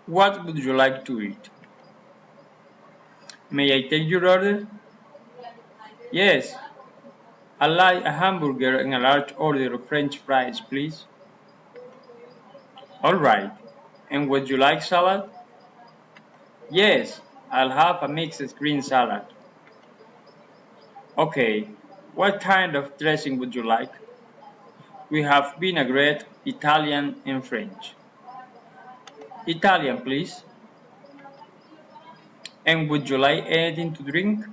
What would you like to eat? May I take your order? Yes, I'd like a hamburger and a large order of French fries, please. All right. And would you like salad? Yes, I'll have a mixed green salad. Okay. What kind of dressing would you like? We have vinaigrette, Italian, and French. Italian, please. And would you like anything to drink?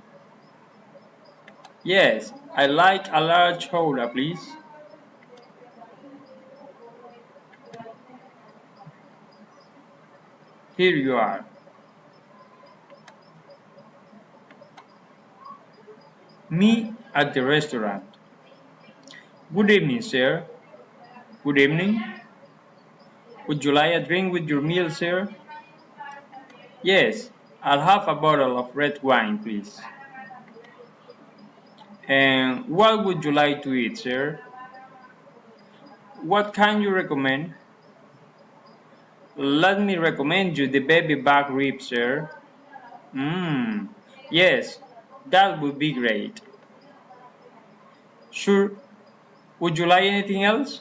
Yes, I'd like a large cola, please. Here you are. Me at the restaurant. Good evening, sir. Good evening. Would you like a drink with your meal, sir? Yes, I'll have a bottle of red wine, please. And what would you like to eat, sir? What can you recommend? Let me recommend you the baby back ribs, sir. Mmm, yes, that would be great. Sure. Would you like anything else?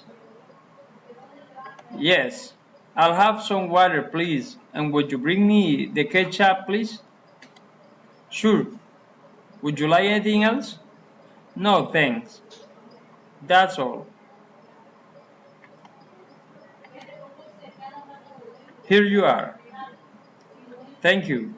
Yes. I'll have some water, please. And would you bring me the ketchup, please? Sure. Would you like anything else? No, thanks. That's all. Here you are. Thank you.